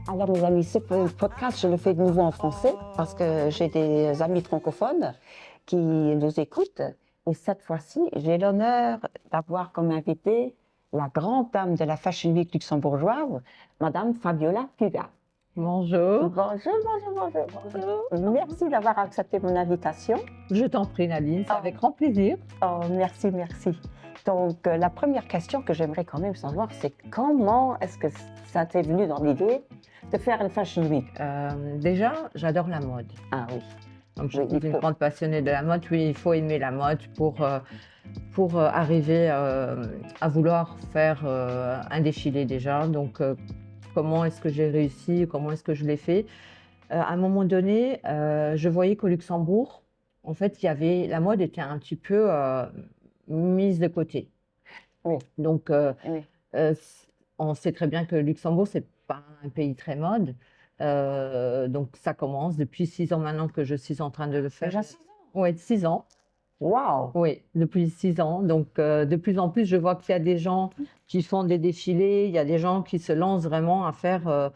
Alors mes amis, ce podcast, je le fais de nouveau en français parce que j'ai des amis francophones qui nous écoutent. Et cette fois-ci, j'ai l'honneur d'avoir comme invitée la grande dame de la Fashion Week luxembourgeoise, Madame Fabiola Cugat. Bonjour. Bonjour. Merci d'avoir accepté mon invitation. Je t'en prie, Nadine, c'est avec grand plaisir. Oh, merci. Donc, la première question que j'aimerais quand même savoir, c'est comment est-ce que ça t'est venu dans l'idée de faire une Fashion Week? Déjà, j'adore la mode. Ah oui. Donc, je suis une grande passionnée de la mode. Oui, il faut aimer la mode pour arriver à vouloir faire un défilé déjà. Donc, comment est-ce que j'ai réussi? Comment est-ce que je l'ai fait? À un moment donné, je voyais qu'au Luxembourg, en fait, la mode était un petit peu mise de côté. Oui. Donc, Oui. on sait très bien que le Luxembourg, c'est pas un pays très mode. Donc, ça commence depuis 6 ans maintenant que je suis en train de le faire. Déjà 6 ans? Oui, 6 ans. Waouh! Oui, depuis 6 ans. Donc, de plus en plus, je vois qu'il y a des gens qui font des défilés, il y a des gens qui se lancent vraiment à faire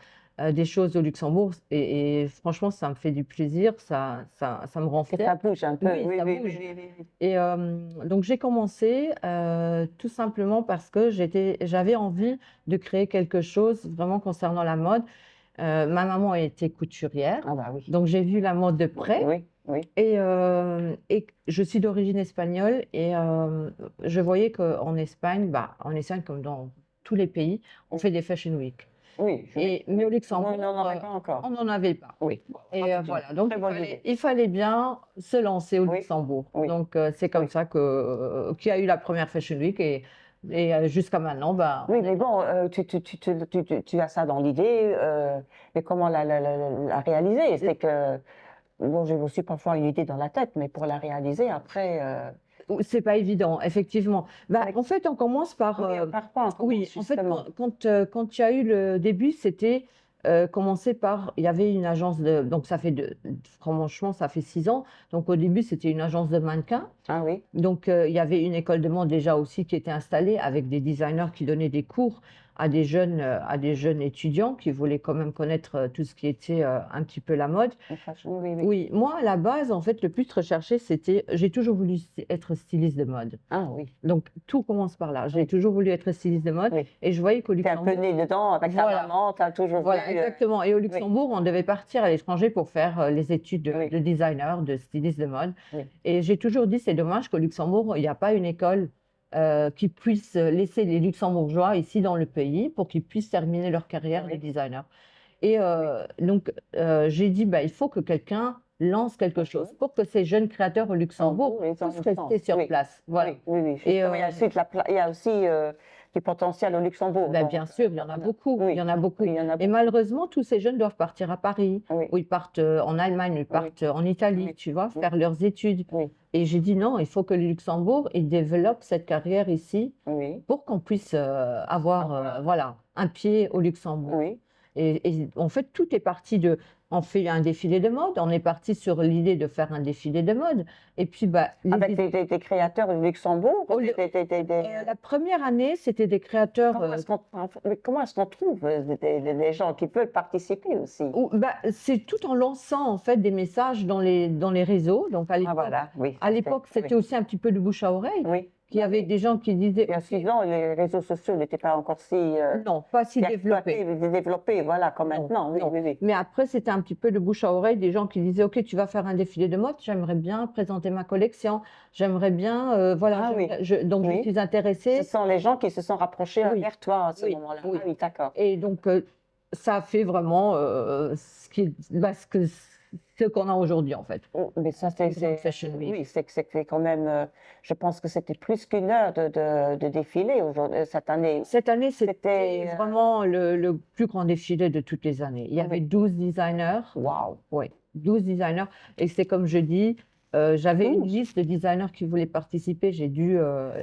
des choses au Luxembourg. Et franchement, ça me fait du plaisir, ça me rend Que fière. ça bouge un peu. Oui, ça bouge. Et donc, j'ai commencé tout simplement parce que j'avais envie de créer quelque chose vraiment concernant la mode. Ma maman était couturière, Ah bah oui. donc j'ai vu la mode de près. Oui. Et je suis d'origine espagnole et je voyais qu'en Espagne, comme dans tous les pays, on fait des Fashion Week. Oui. Mais au Luxembourg, On n'en avait pas encore. on n'en avait pas. Oui. Et voilà, donc Très il fallait bien se lancer au Oui. Luxembourg. Oui. Donc c'est comme ça qu'il y a eu la première Fashion Week et jusqu'à maintenant, Oui, mais bon, tu as ça dans l'idée, mais comment la réaliser? C'est que, bon, j'ai aussi parfois une idée dans la tête, mais pour la réaliser, après... c'est pas évident, effectivement. En fait, on commence par. par quoi on commence, Oui, en fait, justement? quand il y a eu le début, c'était commencer par. Il y avait une agence de. Donc, franchement, ça fait 6 ans. Donc, au début, c'était une agence de mannequins. Ah oui. Donc, il y avait une école de mode déjà aussi qui était installée avec des designers qui donnaient des cours à des jeunes étudiants qui voulaient quand même connaître tout ce qui était un petit peu la mode. Oui. Oui, moi, à la base, en fait, le plus recherché, j'ai toujours voulu être styliste de mode. Ah oui. Donc, tout commence par là. J'ai toujours voulu être styliste de mode Oui. et je voyais qu'au T'es un Luxembourg. peu née dedans avec ta maman, t'as toujours Voilà, vu, exactement. Et au Luxembourg, on devait partir à l'étranger pour faire les études de designer, de styliste de mode. Oui. Et j'ai toujours dit, c'est dommage qu'au Luxembourg, il n'y a pas une école qui puisse laisser les Luxembourgeois ici dans le pays pour qu'ils puissent terminer leur carrière de designer. Et donc, j'ai dit, il faut que quelqu'un lance quelque chose pour que ces jeunes créateurs au Luxembourg puissent rester sur place. Voilà. Oui. Et, il y a aussi du potentiel au Luxembourg. Bien sûr, il y en a beaucoup. Oui. Il y en a beaucoup. Oui, il y en a Et malheureusement, tous ces jeunes doivent partir à Paris, Oui. ou ils partent en Allemagne, ou ils partent en Italie, tu vois, faire leurs études. Oui. Et j'ai dit non, il faut que le Luxembourg il développe cette carrière ici pour qu'on puisse avoir un pied au Luxembourg. Oui. Et en fait, tout est parti de. On fait un défilé de mode, on est parti sur l'idée de faire un défilé de mode. Et puis, avec des créateurs du Luxembourg? La première année, c'était des créateurs. Comment est-ce qu'on trouve des gens qui veulent participer aussi? C'est tout en lançant en fait des messages dans les réseaux. Donc à l'époque, c'était aussi un petit peu de bouche à oreille. Oui. Il y avait des gens qui disaient. Il y a 6 ans, les réseaux sociaux n'étaient pas encore si. Non, pas si développés, voilà, comme maintenant. Oui. Mais après, c'était un petit peu de bouche à oreille, des gens qui disaient, OK, tu vas faire un défilé de mode, j'aimerais bien présenter ma collection, j'aimerais bien, donc je suis intéressée. Ce sont les gens qui se sont rapprochés vers toi à ce moment-là. Oui. Ah oui, d'accord. Et donc, ça a fait vraiment ce qu'on a aujourd'hui, en fait. Mais ça, c'est quand même. Je pense que c'était plus qu'une heure de défilé aujourd'hui, cette année. Cette année, c'était vraiment le plus grand défilé de toutes les années. Il y avait 12 designers. Waouh! Oui, 12 designers. Et c'est comme je dis, j'avais une liste de designers qui voulaient participer. J'ai dû.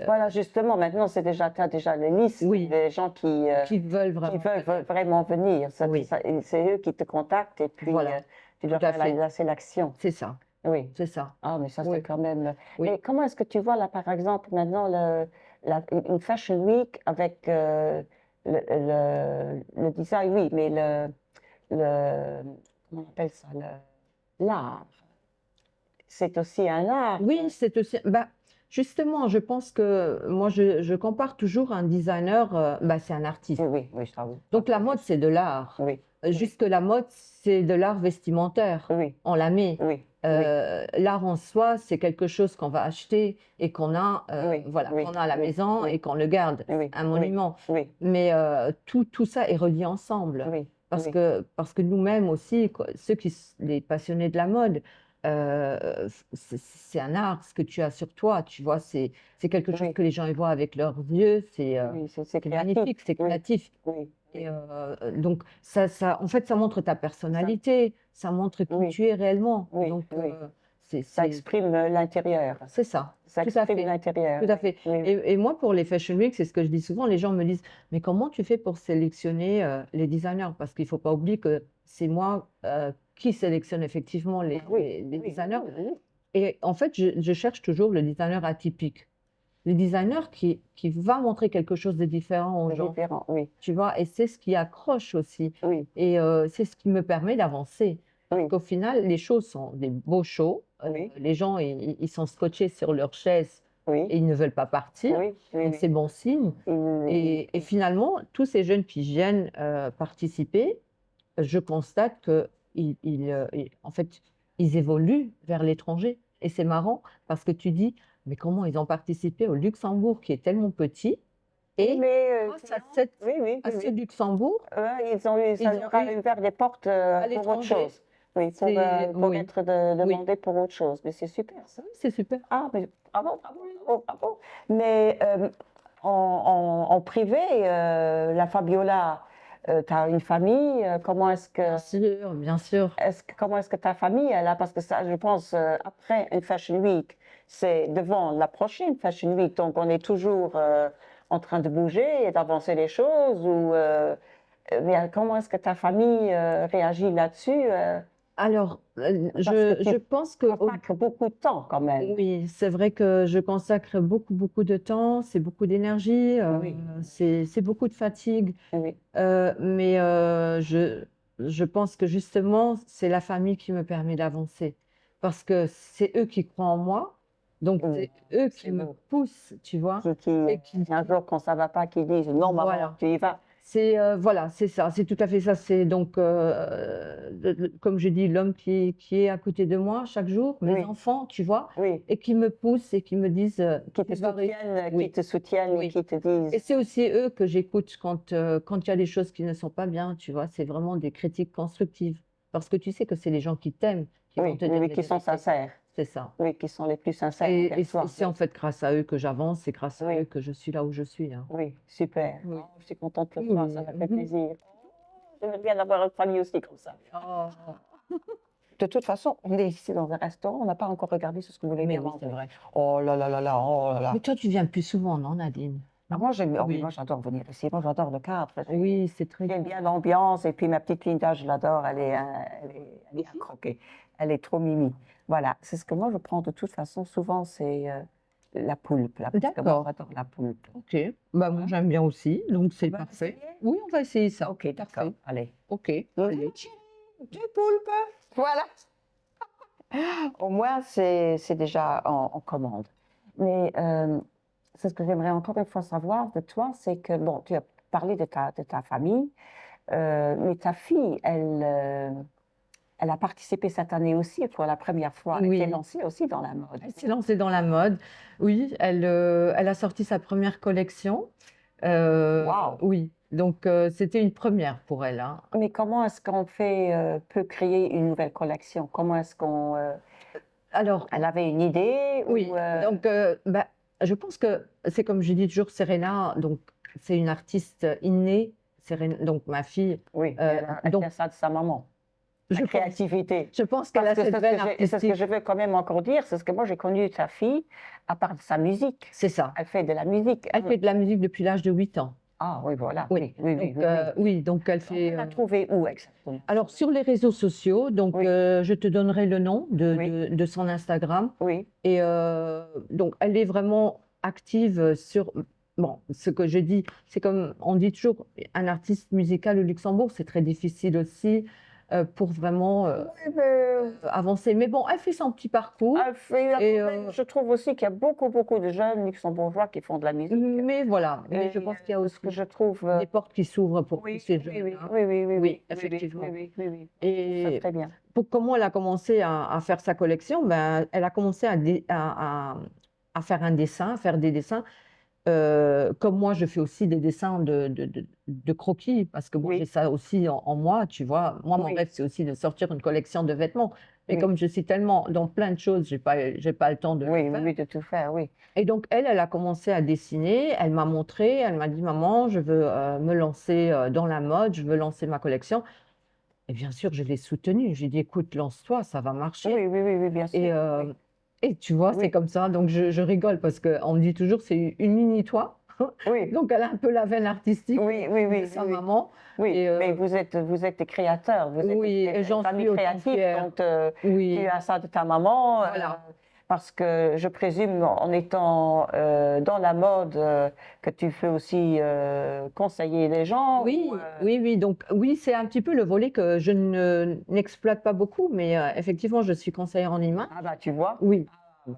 Voilà, justement, maintenant, tu as déjà les listes des gens qui veulent vraiment venir. C'est eux qui te contactent et puis tu dois faire la sélection. C'est ça. Oui. C'est ça. Ah, mais ça, c'est quand même. Mais comment est-ce que tu vois, là, par exemple, maintenant, une Fashion Week avec le design, oui, mais comment on appelle ça, l'art. C'est aussi un art. Oui, c'est aussi. Bah, justement, je pense que moi, je compare toujours un designer, bah, c'est un artiste. Oui, oui, oui, je t'avoue. Donc la mode, c'est de l'art. Oui, Juste la mode, c'est de l'art vestimentaire. oui, On la met. oui, L'art en soi, c'est quelque chose qu'on va acheter et qu'on a, oui, voilà, oui, qu'on a à la oui, maison oui, et qu'on le garde, oui, un oui, monument. oui, Mais tout ça est relié ensemble. oui, Parce oui, que nous-mêmes aussi, les passionnés de la mode, c'est un art, ce que tu as sur toi, tu vois, c'est quelque chose oui, que les gens y voient avec leurs yeux, oui, c'est c'est créatif. magnifique, c'est Oui, créatif. oui, Et donc, en fait, ça montre ta personnalité, ça montre qui oui, tu es réellement. oui, Donc, oui. c'est Ça c'est- exprime l'intérieur. c'est ça, Ça tout à exprime fait. l'intérieur. Tout à fait. Oui, Et moi, pour les Fashion Week, c'est ce que je dis souvent, les gens me disent, mais comment tu fais pour sélectionner les designers? Parce qu'il ne faut pas oublier que c'est moi qui sélectionne effectivement oui, les oui, designers. oui, Et en fait, je cherche toujours le designer atypique. Le designer qui va montrer quelque chose de différent aux c'est gens, différent. Oui, tu vois, et c'est ce qui accroche aussi. oui, Et c'est ce qui me permet d'avancer. Parce oui, qu'au final, les shows sont des beaux shows. oui, Les gens, ils sont scotchés sur leur chaise oui, et ils ne veulent pas partir. oui, oui, Donc, oui. c'est bon signe. Et finalement, tous ces jeunes qui viennent participer, je constate que en fait, ils évoluent vers l'étranger. Et c'est marrant parce que tu dis, mais comment ils ont participé au Luxembourg qui est tellement petit et Mais grâce oui, oui, à oui, ce oui. Luxembourg, Ils ont eu, ça ils ont leur a eu ouvert des portes à pour autre l'étranger. chose. Oui, pour Oui, être oui, demandé pour autre chose. Mais c'est super, ça. c'est super. Ah, mais bravo, bravo, bravo, bravo. Mais en privé, la Fabiola, tu as une famille. Bien sûr. Comment est-ce que ta famille est là? Parce que ça, je pense, après une Fashion Week, c'est devant la prochaine Fashion Week. Donc, on est toujours en train de bouger et d'avancer les choses. Mais comment est-ce que ta famille réagit là-dessus? Alors, Parce que je tu pense que consacres beaucoup de temps quand même. oui, c'est vrai que je consacre beaucoup, beaucoup de temps, c'est beaucoup d'énergie, Oui, c'est beaucoup de fatigue. oui, Mais je pense que justement, c'est la famille qui me permet d'avancer. Parce que c'est eux qui croient en moi, donc oui. c'est eux C'est qui me beau. poussent, tu vois. Et Un jour, quand ça va pas, qui disent non, maman, voilà. tu y vas. Voilà, c'est ça, c'est tout à fait ça. C'est donc, comme je dis, l'homme qui est à côté de moi chaque jour, mes Oui, enfants, tu vois, oui. et qui me poussent et qui me disent, Qui tu vas réussir. Oui, te soutiennent et oui. qui te Et disent. c'est aussi eux que j'écoute quand il y a des choses qui ne sont pas bien, tu vois. C'est vraiment des critiques constructives. Parce que tu sais que c'est les gens qui t'aiment qui vont Oui, te oui, dire oui, les qui sont vérités. sincères. C'est ça. Oui, qui sont les plus sincères Et, envers et toi. c'est en fait grâce à eux que j'avance, c'est grâce à Oui, eux que je suis là où je suis, hein. oui, super. Oui. Oh, je suis contente pour Oui, toi, ça m'a fait mhm. plaisir. J'aimerais bien avoir une famille aussi comme ça. Oh, De toute façon, on est ici dans un restaurant, on n'a pas encore regardé ce que vous voulez mais bien oui, c'est manger. vrai. Oh là là là là, oh là là. Mais toi, tu viens plus souvent, non, Nadine? Ah, Non? moi, oh oui, Oui. moi, j'adore venir ici. Moi, j'adore le cadre. Oui, c'est très J'aime bien. bien l'ambiance. Et puis, ma petite Linda, je l'adore. Elle est à croquer. Elle est trop mimi. Voilà. C'est ce que moi, je prends de toute façon. Souvent, c'est la poulpe. Là, parce que moi, D'accord. j'adore la poulpe. Ok. Bah, moi, j'aime bien aussi, donc c'est On va parfait. essayer. Oui, on va essayer ça. Ok, d'accord. Parfait. Allez. Ok. Allez. Du poulpe. Voilà. Au moins, c'est déjà en commande. Mais c'est ce que j'aimerais encore une fois savoir de toi, c'est que, bon, tu as parlé de ta famille, mais ta fille, elle a participé cette année aussi pour la première fois. Elle s'est Oui. lancée aussi dans la mode. Elle s'est lancée dans la mode. Oui, elle a sorti sa première collection. Waouh! Oui, donc c'était une première pour elle, hein. Mais comment est-ce qu'on peut créer une nouvelle collection? Comment est-ce qu'on... Alors, elle avait une idée oui, ou, donc bah, je pense que c'est comme je dis toujours, Serena, donc c'est une artiste innée. Donc ma fille, oui, elle donc tient ça de sa maman. je La pense, créativité. je pense qu'elle a Parce que cette veine c'est ce que artistique. je veux quand même encore dire, c'est ce que moi j'ai connu ta fille à part de sa musique. C'est ça. Elle fait de la musique. Elle fait de la musique depuis l'âge de 8 ans. Ah oui, voilà. Oui, Oui, oui, oui, donc, oui, oui. oui, donc elle On fait. peut la trouver où exactement? Alors sur les réseaux sociaux, donc Oui. je te donnerai le nom Oui. de son Instagram. Oui, Et donc elle est vraiment active sur. bon, ce que je dis, c'est comme on dit toujours, un artiste musical au Luxembourg, c'est très difficile aussi pour vraiment Oui, mais avancer. Mais bon, elle fait son petit parcours. Et, je trouve aussi qu'il y a beaucoup, beaucoup de jeunes luxembourgeois qui font de la musique. mais voilà, mais je Et pense qu'il y a ce que aussi je trouve. des portes qui s'ouvrent pour tous Oui, ces oui, oui, jeunes-là. oui, oui, oui, oui, oui, Effectivement. oui, oui, oui. Ça Et très bien. pour comment elle a commencé à faire sa collection, ben, elle a commencé à faire un dessin, à faire des dessins. Comme moi, je fais aussi des dessins de croquis, parce que moi, j'ai Oui, ça aussi en moi, tu vois. Moi, mon oui, rêve, c'est aussi de sortir une collection de vêtements. Mais oui, comme je suis tellement dans plein de choses, j'ai pas le temps de le oui, faire. oui, de tout faire, oui. Et donc, elle a commencé à dessiner, elle m'a montré, elle m'a dit, maman, je veux me lancer dans la mode, je veux lancer ma collection. Et bien sûr, je l'ai soutenue. J'ai dit, écoute, lance-toi, ça va marcher. Oui, oui, oui, oui, bien sûr. Et, Oui, et tu vois, c'est oui, comme ça. Donc, je rigole parce qu'on me dit toujours, c'est une mini-toi. oui, Donc, elle a un peu la veine artistique oui, oui, oui, de sa oui, maman. oui. Et Mais vous êtes des créateurs, vous êtes oui, et une j'en famille suis autant créative, fière. donc tu Oui, as ça de ta maman. voilà. Parce que je présume, en étant dans la mode, que tu fais aussi conseiller les gens. Oui, oui, oui. Donc, oui, c'est un petit peu le volet que je n'exploite pas beaucoup, mais effectivement, je suis conseillère en image. Ah bah tu vois, Oui,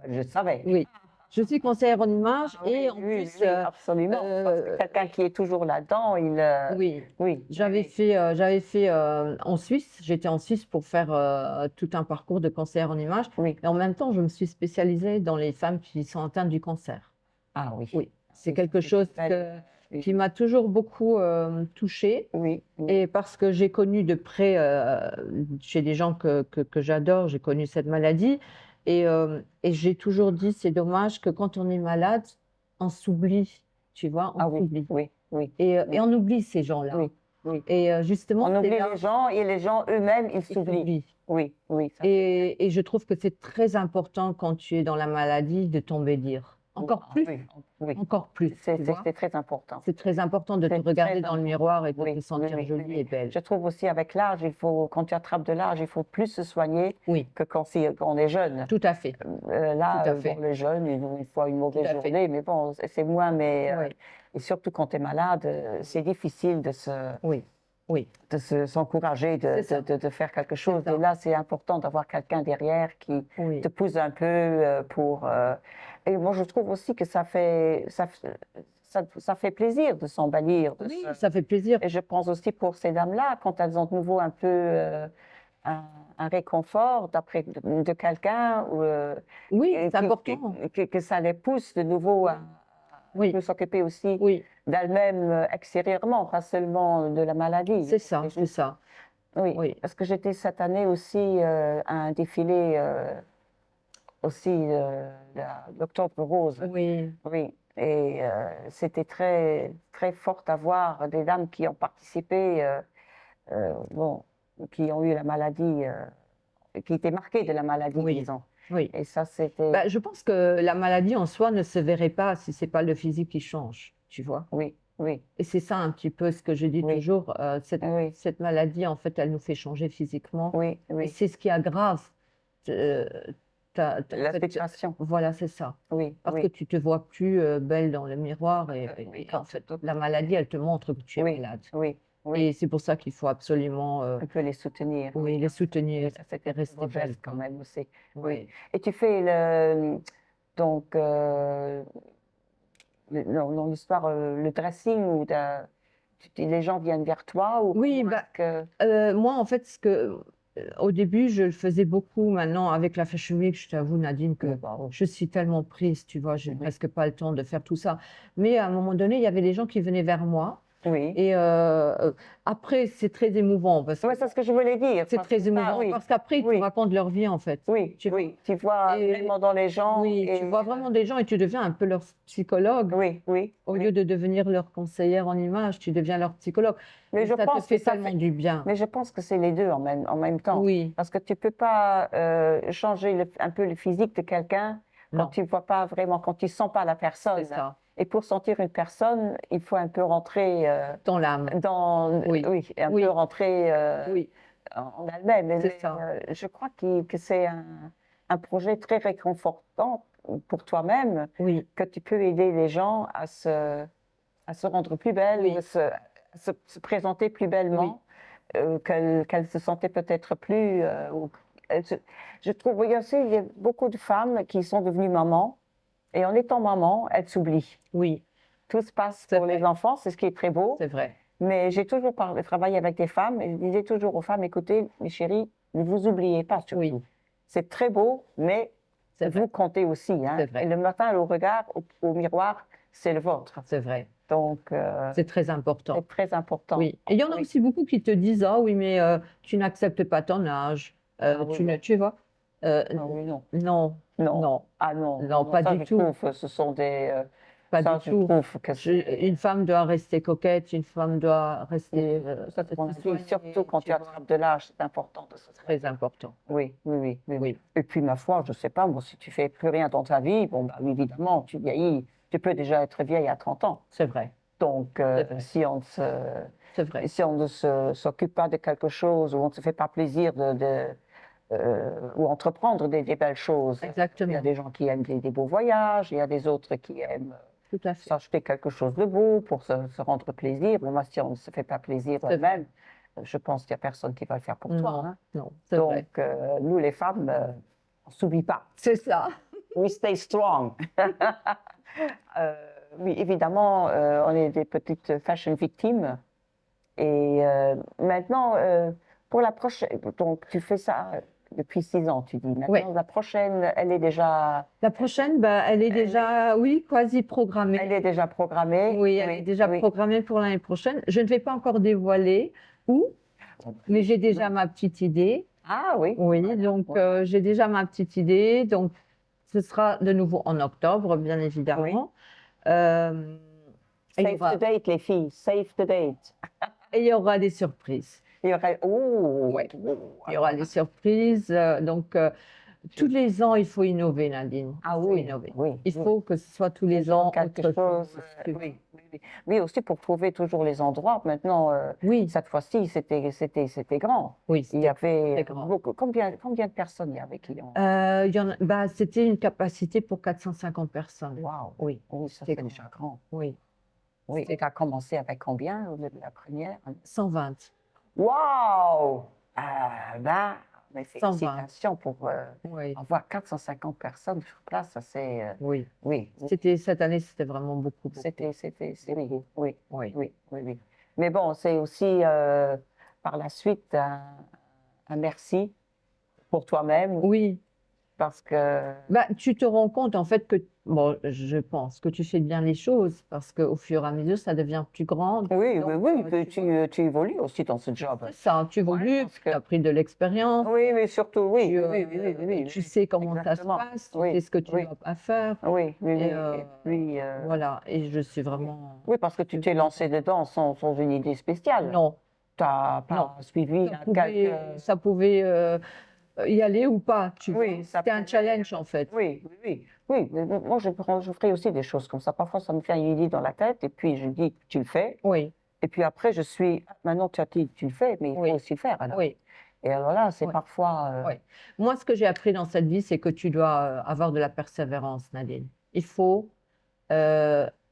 je savais. oui. Je suis conseillère en image Ah et oui, en oui, plus, oui, absolument. Parce que quelqu'un qui est toujours là-dedans, oui, oui, j'avais fait en Suisse, j'étais en Suisse pour faire tout un parcours de conseillère en image. oui. Et en même temps, je me suis spécialisée dans les femmes qui sont atteintes du cancer. Ah oui. Oui, c'est Oui, ça, quelque c'est chose une belle- qui oui, m'a toujours beaucoup touchée. oui, oui, Et parce que j'ai connu de près, chez des gens que j'adore, j'ai connu cette maladie. Et j'ai toujours dit, c'est dommage que quand on est malade, on s'oublie, tu vois, on ah oui, s'oublie. oui, oui, Et oui, on oublie ces gens-là. oui, oui. Et justement, On c'est oublie les là gens et les gens eux-mêmes, ils qu'ils s'oublient. s'oublient. Oui, oui, ça, Et je trouve que c'est très important quand tu es dans la maladie de t'embellir. Encore ah plus, oui, oui. encore plus, tu vois. C'est très important. C'est très important de te C'est regarder très dans le important. miroir et de te Oui, oui, sentir oui, oui, jolie oui. et belle. Je trouve aussi avec l'âge, quand tu attrapes de l'âge, il faut plus se soigner Oui, que quand on est jeune. tout à fait, tout à Là, fait, bon, les jeunes, ils ont une fois une tout mauvaise à fait. journée, mais bon, c'est moins, Oui, et surtout quand tu es malade, c'est difficile oui, oui, s'encourager c'est ça, de faire quelque c'est chose. Et ça. là, c'est important d'avoir quelqu'un derrière qui Oui, te pousse un peu pour. Et moi, je trouve aussi que ça fait plaisir de s'embellir. oui, ça fait plaisir. Et je pense aussi pour ces dames-là, quand elles ont de nouveau un peu un, un réconfort de quelqu'un, ou, Oui, c'est qui- important. que ça les pousse de nouveau à Oui, peut s'occuper aussi oui, d'elle-même extérieurement, pas seulement de la maladie. c'est ça, C'est c'est juste, ça. oui, Oui, parce que j'étais cette année aussi à un défilé aussi d'Octobre Rose. oui, Oui, et c'était très très fort à voir des dames qui ont participé, bon, qui ont eu la maladie, qui étaient marquées de la maladie, oui, disons. oui. Et ça, c'était, Bah, je pense que la maladie en soi ne se verrait pas si c'est pas le physique qui change, tu vois. oui, oui, Et c'est ça un petit peu ce que je dis oui, toujours, oui, cette maladie, en fait, elle nous fait changer physiquement. oui, Et oui. c'est ce qui aggrave, euh, en La fait, situation. voilà, c'est ça. Oui, Parce que oui, tu te vois plus belle dans le miroir oui, et en fait, la maladie, elle te montre que tu es oui, malade. oui, oui. Et c'est pour ça qu'il faut absolument, On peut les soutenir. oui, les soutenir Oui, ça, et c'était un rester beau belle, geste quand quoi. même aussi. Oui. Oui. Et tu fais donc, dans l'histoire, le dressing, les gens viennent vers toi, ou Oui, comment bah, est-ce que. moi, en fait, au début, je le faisais beaucoup. Maintenant, avec la Fashion Week, je t'avoue, Nadine, que Bon, je suis tellement prise, tu vois, j'ai oui, presque pas le temps de faire tout ça. Mais à un moment donné, il y avait des gens qui venaient vers moi. oui. Et après, c'est très émouvant parce que Ouais, c'est ce que je voulais dire. c'est Parce que très émouvant oui, parce qu'après, ils te oui, racontent leur vie, en fait. oui, Tu vois? oui. Tu vois Et vraiment dans les gens oui, tu vois vraiment des gens et tu deviens un peu leur psychologue. oui, oui, Au oui. lieu de devenir leur conseillère en image, tu deviens leur psychologue. Mais Et je ça te pense fait que ça tellement fait. du bien. Mais je pense que c'est les deux en même temps. Oui, Parce que tu peux pas changer un peu le physique de quelqu'un quand non, tu vois pas vraiment, quand tu sens pas la c'est personne. ça. Et pour sentir une personne, il faut un peu rentrer Dans l'âme. Oui, oui, un peu oui, rentrer oui, elle-même. c'est ça. Je crois que c'est un projet très réconfortant pour toi-même, Oui, que tu peux aider les gens à se rendre plus belles, Oui. se présenter plus bellement, qu'elles se sentaient peut-être plus. Je trouve, oui, aussi, il y a beaucoup de femmes qui sont devenues mamans, et en étant maman, elles s'oublient. oui, Tout se passe C'est pour les vrai. enfants, c'est ce qui est très beau. c'est vrai. Mais j'ai toujours travaillé avec des femmes et je disais toujours aux femmes, écoutez, mes chéries, ne vous oubliez pas surtout. Oui. C'est très beau, mais C'est vous vrai. comptez aussi. Hein. C'est vrai. Et le matin, le regard au miroir, c'est le vôtre. C'est vrai. Donc, C'est très important. c'est très important. Oui. Et il y en a Oui. aussi beaucoup qui te disent, ah oui, mais tu n'acceptes pas ton âge. oui, Tu non. tu vois. Ah oui, non. Non, Non. non, Ah non. Non, pas ça, du je tout. trouve, ce sont des. pas ça, du je tout. trouve que c'est. Une femme doit rester coquette, une femme doit rester. Ça, c'est mon avis. soignée, Surtout quand tu vois. attrapes de l'âge, c'est important de se soigner. Très important. Oui, oui, oui, oui, oui. Oui. Et puis, ma foi, je sais pas, moi, si tu fais plus rien dans ta vie, bon, bah, évidemment, tu vieillis, tu peux déjà être vieille à 30 ans. C'est vrai. Donc, C'est vrai. si on C'est vrai. si on ne s'occupe pas de quelque chose, ou on ne se fait pas plaisir ou entreprendre des belles choses. Il y Exactement. a des gens qui aiment des beaux voyages, il y a des autres qui aiment Tout à fait. s'acheter quelque chose de beau pour se rendre plaisir. Bon, moi, si on ne se fait pas plaisir C'est même, je pense qu'il n'y a personne qui va le faire pour toi. Non, Hein. non, c'est vrai. Donc, nous, les femmes, on ne s'oublie pas. C'est ça. We stay strong. Oui, évidemment, on est des petites fashion victimes. Et maintenant, pour la prochaine, donc tu fais ça depuis 6 ans, tu dis. Maintenant, Oui. la prochaine, elle est déjà, La prochaine, bah, elle est déjà, oui, quasi programmée. elle est déjà programmée. Oui, elle est déjà oui. programmée pour l'année prochaine. Je ne vais pas encore dévoiler où, mais j'ai déjà ma petite idée. Ah oui. Oui, donc j'ai déjà ma petite idée. Donc, ce sera de nouveau en octobre, bien évidemment. Et il y Save aura- the date, les filles. Save the date. et il y aura des surprises. Il y aurait. Oh, Ouais. Il y aura des surprises. Donc, tous les ans, il faut innover, Nadine. Ah Il faut oui, innover. oui. Il faut que ce soit tous les ans quelque autre chose. tu Oui, vois. oui, oui. Oui, aussi pour trouver toujours les endroits. Maintenant, Oui, cette fois-ci, c'était grand. oui, Il y avait c'était grand. beaucoup. Combien de personnes il y avait qui ont. Bah, c'était une capacité pour 450 personnes. Waouh. Oui, Oui, ça c'était c'est déjà grand. oui. Oui. C'est- Tu as commencé avec combien au début de la première? 120. Waouh! Ben, mes 120. félicitations pour Oui, avoir 450 personnes sur place. Ça c'est. oui. Oui. Cette année, c'était vraiment beaucoup. Oui, oui, Oui. oui, oui, oui. Mais bon, c'est aussi par la suite un merci pour toi-même Oui. parce que. Bah, tu te rends compte en fait que, bon, je pense que tu fais bien les choses parce qu'au fur et à mesure, ça devient plus grand. Oui, Donc, oui, oui, tu vois. tu évolues aussi dans ce job. C'est ça, tu évolues, parce que- tu as pris de l'expérience, Oui, oui, surtout, oui, tu, oui, oui, oui, oui, tu oui, sais comment exactement. ça se passe, tu Oui, sais ce que tu oui. dois pas faire. Oui, oui, Et, oui. Et puis, Voilà, et je suis vraiment. oui, parce que tu t'es lancé dedans sans une idée spéciale. Non, Tu n'as pas suivi ça quelques. ça pouvait y aller ou pas, tu Oui, vois. ça C'était un pouvait- challenge en fait. Oui, oui, oui. Oui, mais moi, je ferai aussi des choses comme ça. Parfois, ça me fait une idée dans la tête et puis je dis, tu le fais. Oui, Et puis après, maintenant, tu as dit, tu le fais, mais il Oui. faut aussi le faire. Alors. oui. Et alors là, c'est Oui. parfois. Oui. Moi, ce que j'ai appris dans cette vie, c'est que tu dois avoir de la persévérance, Nadine. Il faut.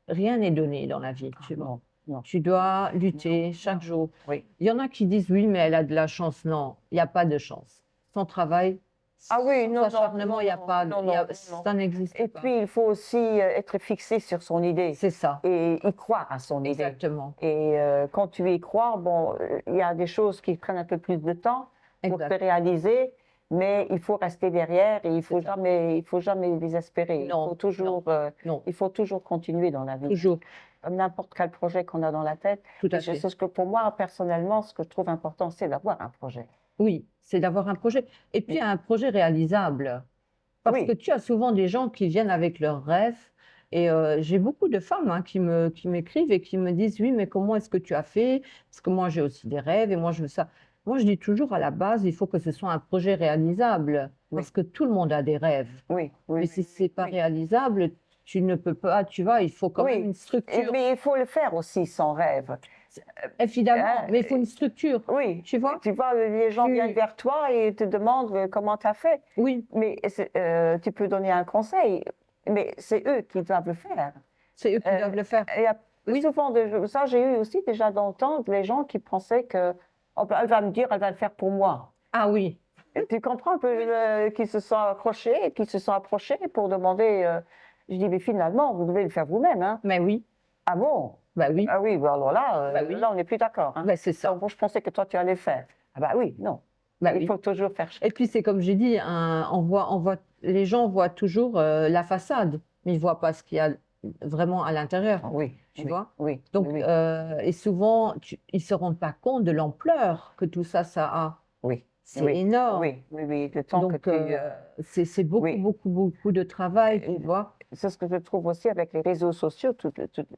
Rien n'est donné dans la vie, tu vois. Non, non. Tu dois lutter chaque jour. Oui. Il y en a qui disent oui, mais elle a de la chance. Non, il n'y a pas de chance. Sans travail, Ah oui, sans non, non, acharnement, il n'y a non, pas. non, il y a- non, non. Ça n'existe Et pas. puis, il faut aussi être fixé sur son idée C'est ça, et y croire à son idée. exactement. Et quand tu y crois, bon, il y a des choses qui prennent un peu plus de temps pour Exact. se réaliser, mais il faut rester derrière et il faut jamais désespérer. Non, Non, Il faut toujours continuer dans la vie. toujours, N'importe quel projet qu'on a dans la tête. tout à Et je fait. sais ce que pour moi, personnellement, ce que je trouve important, c'est d'avoir un projet. Oui, c'est d'avoir un projet. Et puis un projet réalisable. Parce Oui. que tu as souvent des gens qui viennent avec leurs rêves. Et j'ai beaucoup de femmes hein, qui m'écrivent et qui me disent, oui, mais comment est-ce que tu as fait? Parce que moi, j'ai aussi des rêves et moi, je veux ça. Moi, je dis toujours à la base, il faut que ce soit un projet réalisable. Parce que tout le monde a des rêves. Oui, oui. Mais si ce n'est pas réalisable, tu ne peux pas, tu vois, il faut quand Oui. même une structure. Mais il faut le faire aussi sans rêve. Évidemment, mais il faut une structure. Oui. Tu vois? Tu vois, les gens Tu- viennent vers toi et te demandent comment tu as fait. Oui, Mais tu peux donner un conseil. Mais c'est eux qui doivent le faire. C'est eux qui doivent le faire. Et il y a Oui. souvent, ça j'ai eu aussi déjà dans le temps, les gens qui pensaient que oh, ben, elle va me dire, elle va le faire pour moi. Ah oui, Et tu comprends un peu qui se sont accrochés, qui se sont approchés pour demander. Je dis, mais finalement, vous devez le faire vous-même. Hein. mais oui, Ah bon? bah oui, Ah oui, bah alors là, Bah oui. là on n'est plus d'accord. Hein. bah c'est ça. Donc, bon, je pensais que toi, tu allais le faire. Ah bah oui, non. Bah Il oui. faut toujours faire. Et puis c'est comme j'ai dit, les gens voient toujours la façade, mais ils voient pas ce qu'il y a vraiment à l'intérieur, Ah oui, tu oui, vois. oui, Donc, oui, et souvent, ils se rendent pas compte de l'ampleur que tout ça a. oui, C'est oui, énorme. oui, oui, oui, le temps que Donc, tu... c'est beaucoup, oui. beaucoup de travail, tu vois. C'est ce que je trouve aussi avec les réseaux sociaux,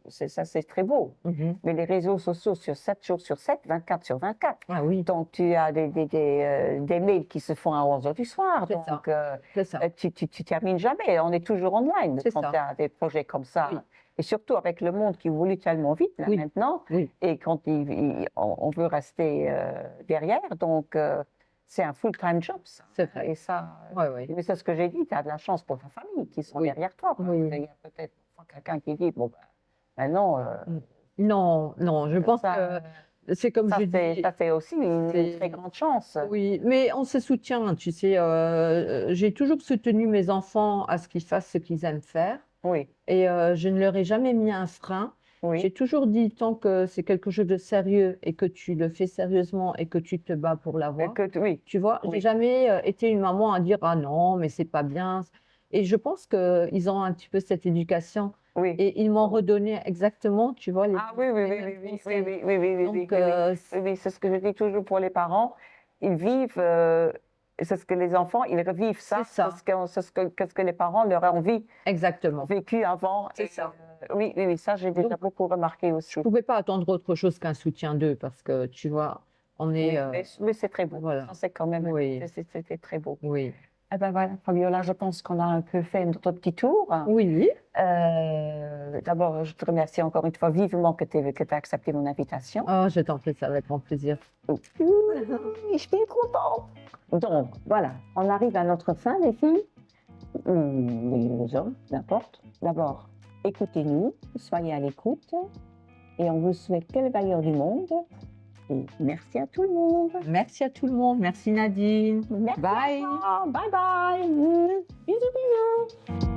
ça c'est très beau. Mhm. Mais les réseaux sociaux sur 7 jours sur 7, 24 sur 24. Ah oui, Donc tu as des mails qui se font à 11 heures du soir. C'est Donc ça. c'est ça. tu termines jamais. On est toujours online C'est quand ça. tu as des projets comme ça. Oui. Et surtout avec le monde qui évolue tellement vite là, Oui. maintenant. Oui. Et quand on veut rester derrière, donc c'est un full-time job. Ça. C'est vrai. Et ça, Ouais, ouais. mais c'est ce que j'ai dit, tu as de la chance pour ta famille qui sont Oui. derrière toi. Parce Oui. qu'il y a peut-être quelqu'un qui dit, bon, ben, maintenant, Non, non, je pense ça, que c'est comme ça, je dis. ça c'est aussi une c'est- très grande chance. Oui, mais on se soutient, tu sais. J'ai toujours soutenu mes enfants à ce qu'ils fassent ce qu'ils aiment faire. Oui, Et je ne leur ai jamais mis un frein. oui, J'ai toujours dit, tant que c'est quelque chose de sérieux et que tu le fais sérieusement et que tu te bats pour l'avoir, oui, tu vois, Oui. j'ai jamais été une maman à dire, ah non, mais c'est pas bien. Et je pense qu'ils ont un petit peu cette éducation oui. et ils m'ont redonné exactement, tu vois, Ah oui, oui, les oui, mêmes oui, oui, conseils. oui, oui, oui, oui, oui, Donc, oui, oui, oui, c'est ce que je dis toujours pour les parents. Ils vivent, c'est ce que les enfants, ils revivent ça. C'est ça. C'est ce que les parents leur ont exactement. vécu avant. C'est Et, ça. oui, oui, oui, ça j'ai déjà Donc, beaucoup remarqué aussi. Je ne pouvais pas attendre autre chose qu'un soutien d'eux parce que, tu vois, on Oui, est. mais c'est très beau. Voilà. Ça, c'est quand même, Oui. c'était très beau. Oui. Eh ben voilà, Fabiola, je pense qu'on a un peu fait notre petit tour. Oui. D'abord, je te remercie encore une fois vivement que tu aies accepté mon invitation. Oh, je t'en prie, ça va être un plaisir. Oui, je suis contente. Donc, voilà, on arrive à notre fin, les filles. Les hommes, n'importe. D'abord, écoutez-nous, soyez à l'écoute. Et on vous souhaite que le meilleur du monde. Et merci à tout le monde. Merci à tout le monde. Merci Nadine. Merci Bye. à toi. Bye bye. Bisous, bisous.